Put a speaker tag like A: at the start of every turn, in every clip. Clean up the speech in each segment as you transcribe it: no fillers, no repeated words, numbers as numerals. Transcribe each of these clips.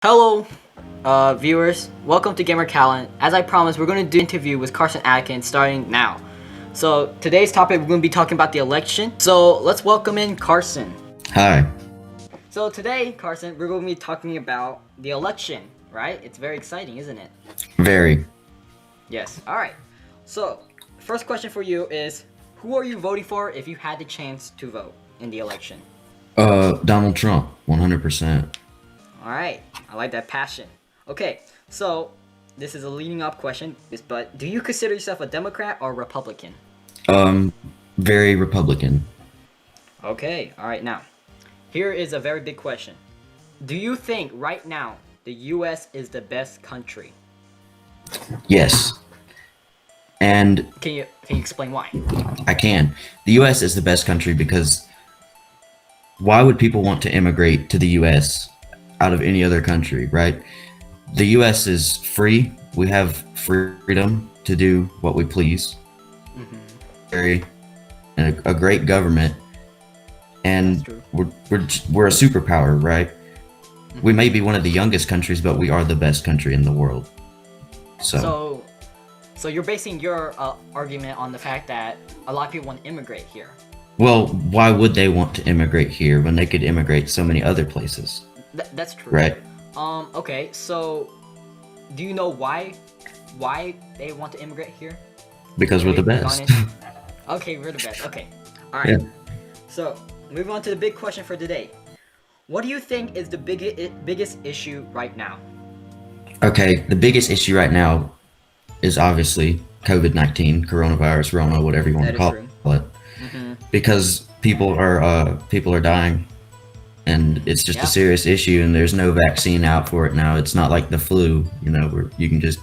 A: Hello, viewers. Welcome to Gamer Callan. As I promised, we're going to do an interview with Carson Atkins starting now. So today's topic, we're going to be talking about the election. So let's welcome in Carson.
B: Hi.
A: So today, Carson, we're going to be talking about the election, right? It's very exciting, isn't it?
B: Very.
A: Yes. All right. So first question for you is, who are you voting for if you had the chance to vote in the election?
B: Donald Trump, 100%.
A: All right, I like that passion. Okay, so this is a leading up question, but do you consider yourself a Democrat or Republican?
B: Very Republican.
A: Okay, all right, now, here is a very big question. Do you think right now the U.S. is the best country?
B: Yes. And
A: Can you explain why?
B: I can. The U.S. is the best country because why would people want to immigrate to the U.S. out of any other country, right? The U.S. is free. We have freedom to do what we please. Very, and a great government, and we're a superpower, right? We may be one of the youngest countries, but we are the best country in the world.
A: So you're basing your argument on the fact that a lot of people want to immigrate here.
B: Well, why would they want to immigrate here when they could immigrate so many other places?
A: That's true.
B: Right.
A: Okay, so do you know why they want to immigrate here?
B: Because we're the best.
A: Okay, we're the best. Okay. All right. Yeah. So, moving on to the big question for today. What do you think is the biggest issue right now?
B: Okay, the biggest issue right now is obviously COVID-19, coronavirus, Rona, whatever you want to call it. Because people are dying. And it's just a serious issue, and there's no vaccine out for it now. It's not like the flu, where you can just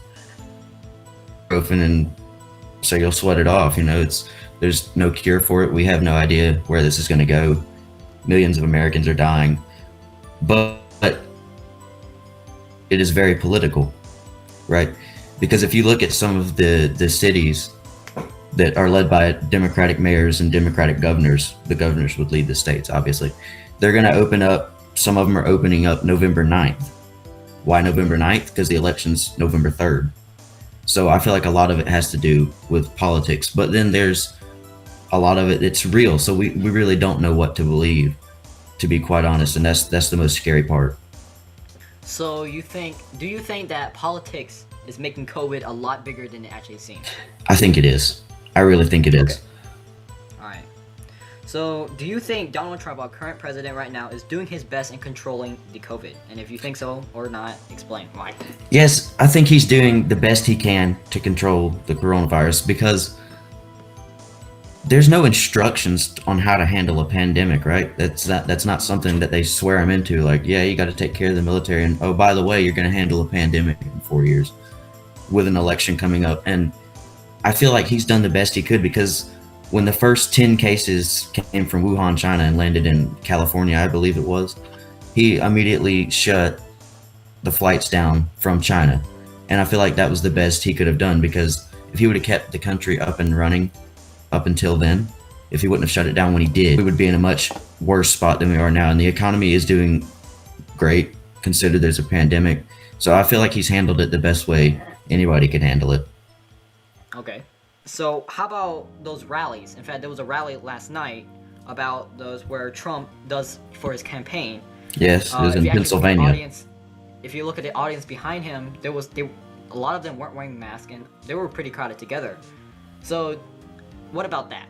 B: ibuprofen and so you'll sweat it off. There's no cure for it. We have no idea where this is going to go. Millions of Americans are dying, but it is very political, right? Because if you look at some of the cities that are led by Democratic mayors and Democratic governors, the governors would lead the states, obviously. They're going to open up, some of them are opening up November 9th. Why November 9th? Because the election's November 3rd. So I feel like a lot of it has to do with politics, but then there's a lot of it that's real. So we really don't know what to believe, to be quite honest, and that's the most scary part.
A: So do you think that politics is making COVID a lot bigger than it actually seems?
B: I think it is. I really think it is.
A: All right. So, do you think Donald Trump, our current president right now, is doing his best in controlling the COVID? And if you think so or not, explain why.
B: Yes, I think he's doing the best he can to control the coronavirus because there's no instructions on how to handle a pandemic, right? That's not something that they swear him into. Like, yeah, you got to take care of the military, and oh, by the way, you're going to handle a pandemic in 4 years with an election coming up. And I feel like he's done the best he could because when the first 10 cases came from Wuhan, China, and landed in California, I believe it was, he immediately shut the flights down from China. And I feel like that was the best he could have done because if he would have kept the country up and running up until then, if he wouldn't have shut it down when he did, we would be in a much worse spot than we are now. And the economy is doing great, considered there's a pandemic. So I feel like he's handled it the best way anybody could handle it.
A: Okay. So how about those rallies? In fact, there was a rally last night about those where Trump does for his campaign.
B: Yes, it was in Pennsylvania.
A: If you look at the audience behind him, a lot of them weren't wearing masks and they were pretty crowded together. So what about that?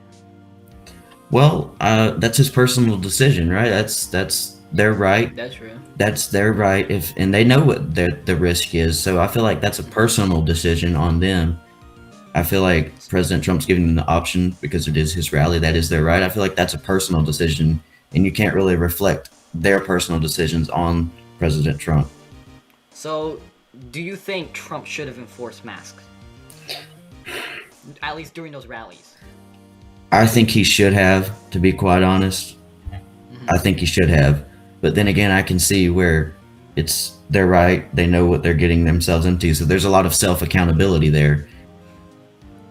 B: Well, that's his personal decision, right? That's their right.
A: That's true.
B: That's their right, and they know what the risk is. So I feel like that's a personal decision on them. I feel like President Trump's giving them the option because it is his rally. That is their right. I feel like that's a personal decision, and you can't really reflect their personal decisions on President Trump.
A: So, do you think Trump should have enforced masks? At least during those rallies.
B: I think he should have, to be quite honest. I think he should have. But then again, I can see where it's their right. They know what they're getting themselves into. So there's a lot of self-accountability there.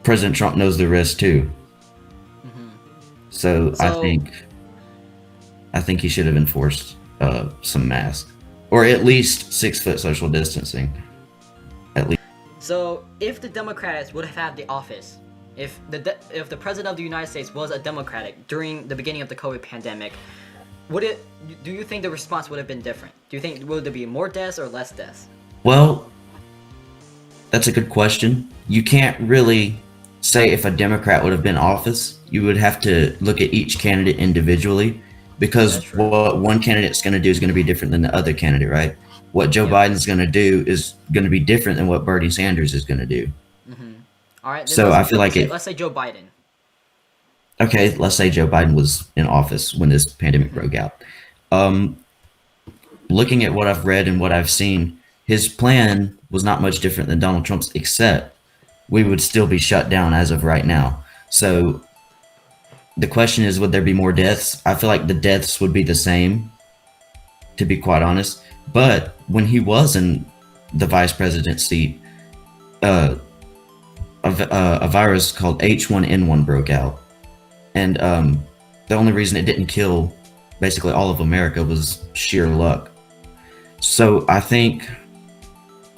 B: President Trump knows the risk too. So I think he should have enforced some masks. or at least 6 foot social distancing. At least.
A: So if the Democrats would have had the office, if the president of the United States was a Democratic during the beginning of the COVID pandemic, do you think the response would have been different? Do you think would there be more deaths or less deaths?
B: Well, that's a good question. You can't really say if a Democrat would have been in office. You would have to look at each candidate individually, because what one candidate's going to do is going to be different than the other candidate, right? What Joe Biden's going to do is going to be different than what Bernie Sanders is going to do.
A: Mm-hmm. All right.
B: So I feel like
A: let's say Joe Biden.
B: Okay, let's say Joe Biden was in office when this pandemic broke out. Looking at what I've read and what I've seen, his plan was not much different than Donald Trump's, except we would still be shut down as of right now. So the question is, would there be more deaths? I feel like the deaths would be the same, to be quite honest. But when he was in the vice president seat, a virus called H1N1 broke out. And the only reason it didn't kill basically all of America was sheer luck. So I think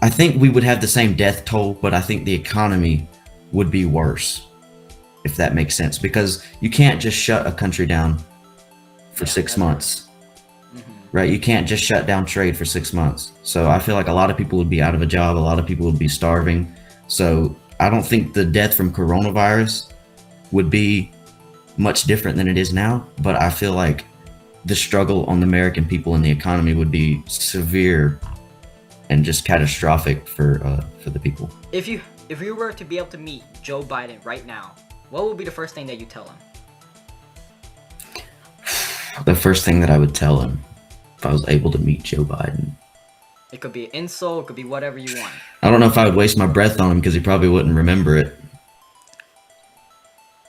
B: we would have the same death toll, but I think the economy would be worse, if that makes sense, because you can't just shut a country down for 6 months, right? You can't just shut down trade for 6 months. So I feel like a lot of people would be out of a job. A lot of people would be starving. So I don't think the death from coronavirus would be much different than it is now, but I feel like the struggle on the American people and the economy would be severe and just catastrophic for the people.
A: If you were to be able to meet Joe Biden right now, what would be the first thing that you tell him?
B: The first thing that I would tell him if I was able to meet Joe Biden.
A: It could be an insult, it could be whatever you want.
B: I don't know if I would waste my breath on him because he probably wouldn't remember it.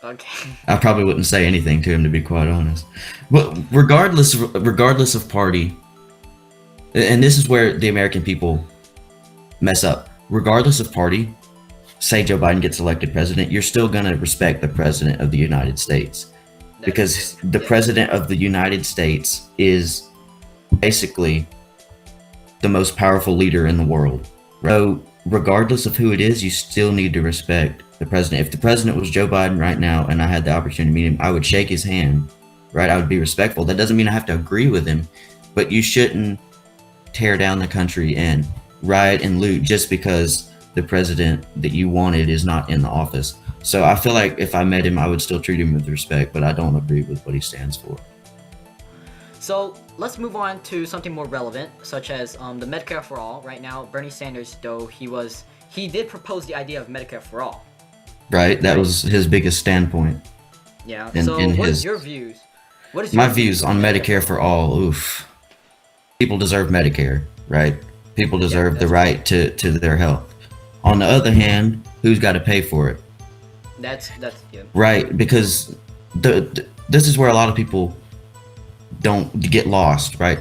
A: Okay.
B: I probably wouldn't say anything to him, to be quite honest. But regardless of party, and this is where the American people mess up. Regardless of party, say Joe Biden gets elected president, you're still going to respect the president of the United States. Because the president of the United States is basically the most powerful leader in the world. So regardless of who it is, you still need to respect the president. If the president was Joe Biden right now and I had the opportunity to meet him, I would shake his hand, right? I would be respectful. That doesn't mean I have to agree with him, but you shouldn't tear down the country and riot and loot just because the president that you wanted is not in the office. So I feel like if I met him, I would still treat him with respect, but I don't agree with what he stands for.
A: So let's move on to something more relevant, such as the Medicare for All. Right now, Bernie Sanders, though he did propose the idea of Medicare for All.
B: Right, that was his biggest standpoint.
A: Yeah. So what is your views?
B: My views on Medicare for All? Oof. People deserve Medicare, right? People deserve the right to their health. On the other hand, who's got to pay for it?
A: That's yeah.
B: Right, because this is where a lot of people don't get lost, right?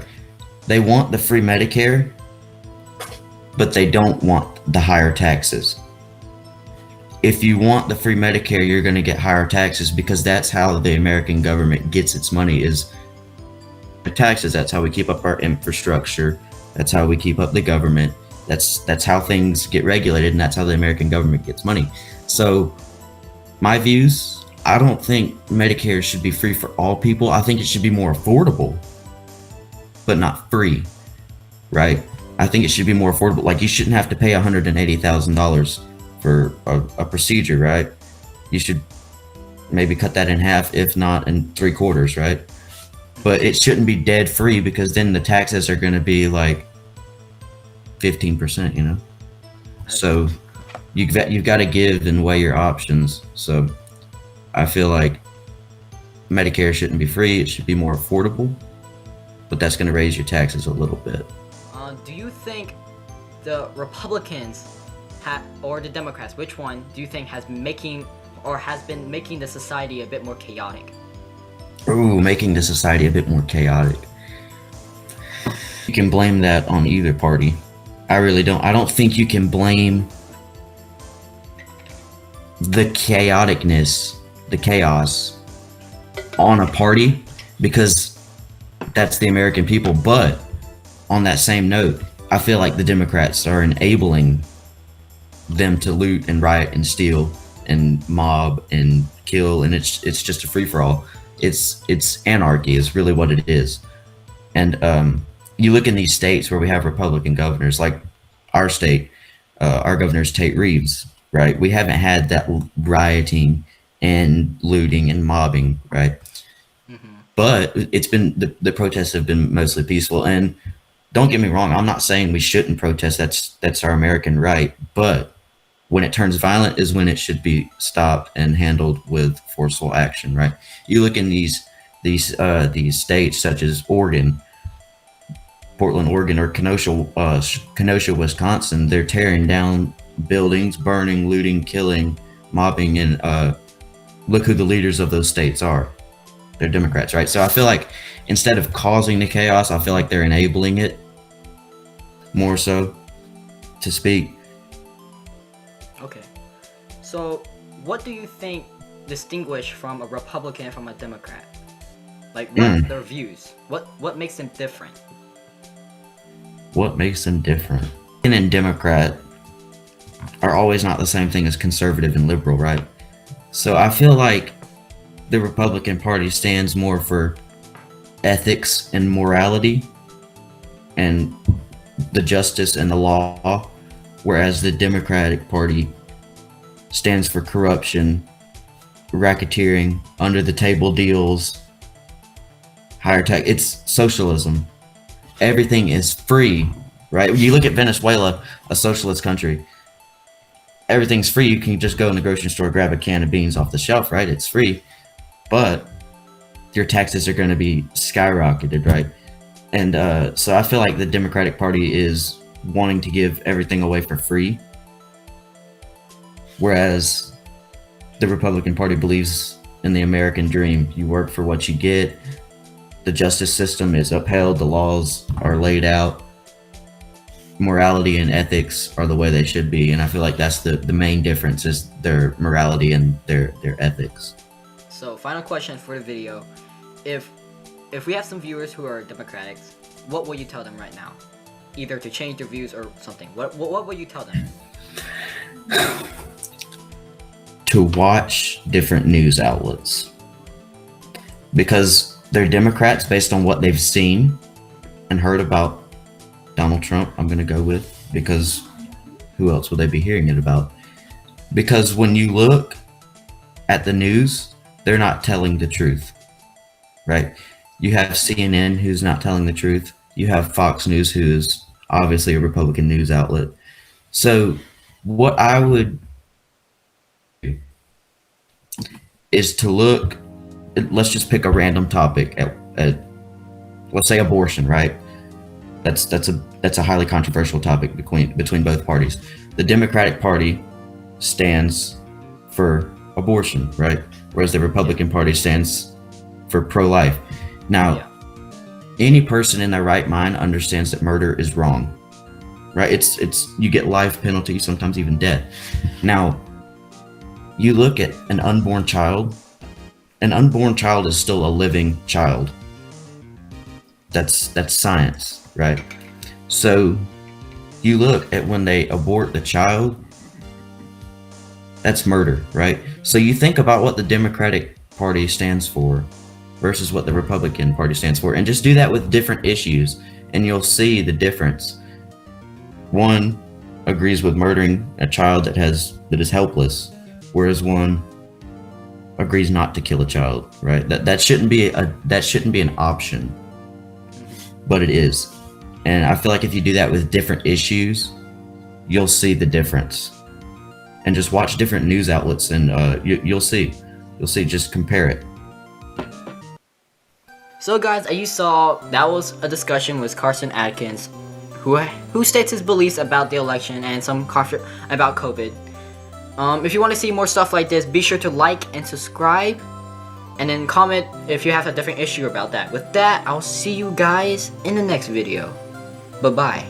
B: They want the free Medicare, but they don't want the higher taxes. If you want the free Medicare, you're going to get higher taxes, because that's how the American government gets its money, is the taxes. That's how we keep up our infrastructure. That's how we keep up the government. That's how things get regulated, and that's how the American government gets money. So my views, I don't think Medicare should be free for all people. I think it should be more affordable, but not free, right? I think it should be more affordable. Like, you shouldn't have to pay $180,000 for a procedure, right? You should maybe cut that in half, if not in 3/4, right? But it shouldn't be dead free, because then the taxes are going to be like 15%, you know? So you've got to give and weigh your options. So I feel like Medicare shouldn't be free. It should be more affordable, but that's going to raise your taxes a little bit.
A: Do you think the Republicans or the Democrats, which one do you think has been making the society a bit more chaotic?
B: Ooh, making the society a bit more chaotic. You can blame that on either party. I really don't. I don't think you can blame the chaoticness, the chaos, on a party, because that's the American people. But on that same note, I feel like the Democrats are enabling them to loot and riot and steal and mob and kill, and it's just a free for all. It's anarchy is really what it is. And you look in these states where we have Republican governors, like our state, our governor's Tate Reeves, right? We haven't had that rioting and looting and mobbing, right? But it's been the protests have been mostly peaceful. And don't get me wrong, I'm not saying we shouldn't protest. That's our American right. But when it turns violent is when it should be stopped and handled with forceful action, right? You look in these states such as Oregon, Portland, Oregon, or Kenosha, Wisconsin. They're tearing down buildings, burning, looting, killing, mobbing, and look who the leaders of those states are. They're Democrats, right? So I feel like instead of causing the chaos, I feel like they're enabling it more so to speak.
A: Okay. So, what do you think distinguish from a Republican from a Democrat? Like, what are their views? What makes them different?
B: What makes them different? And Democrat are always not the same thing as conservative and liberal, right? So I feel like the Republican Party stands more for ethics and morality and the justice and the law, whereas the Democratic Party stands for corruption, racketeering, under the table deals, higher tax. It's socialism. Everything is free, right? You look at Venezuela, a socialist country. Everything's free. You can just go in the grocery store, grab a can of beans off the shelf, right? It's free. But your taxes are going to be skyrocketed, right? And so I feel like the Democratic Party is wanting to give everything away for free, whereas the Republican Party believes in the American dream. You work for what you get. The justice system is upheld. The laws are laid out. Morality and ethics are the way they should be. And I feel like that's the main difference is their morality and their ethics.
A: So, final question for the video. If we have some viewers who are Democrats, what will you tell them right now? Either to change their views or something. What will you tell them?
B: To watch different news outlets. Because they're Democrats based on what they've seen and heard about Donald Trump, I'm going to go with, because who else would they be hearing it about? Because when you look at the news, they're not telling the truth, right? You have CNN who's not telling the truth. You have Fox News, who's obviously a Republican news outlet. So what I would do is to look, let's just pick a random topic at let's say abortion, right? That's a highly controversial topic between both parties. The Democratic Party stands for abortion, right? Whereas the Republican Party stands for pro-life. Now, any person in their right mind understands that murder is wrong, right? It's you get life penalty, sometimes even death. Now, you look at an unborn child. An unborn child is still a living child. That's science, right? So you look at when they abort the child, that's murder, right? So you think about what the Democratic Party stands for versus what the Republican Party stands for, and just do that with different issues, and you'll see the difference. One agrees with murdering a child that is helpless, whereas one agrees not to kill a child, right? That shouldn't be an option, but it is. And I feel like if you do that with different issues, you'll see the difference. And just watch different news outlets, and you'll see. Just compare it.
A: So guys, as you saw, that was a discussion with Carson Atkins, who states his beliefs about the election and some about COVID. If you want to see more stuff like this, be sure to like and subscribe, and then comment if you have a different issue about that. With that, I'll see you guys in the next video. Bye-bye.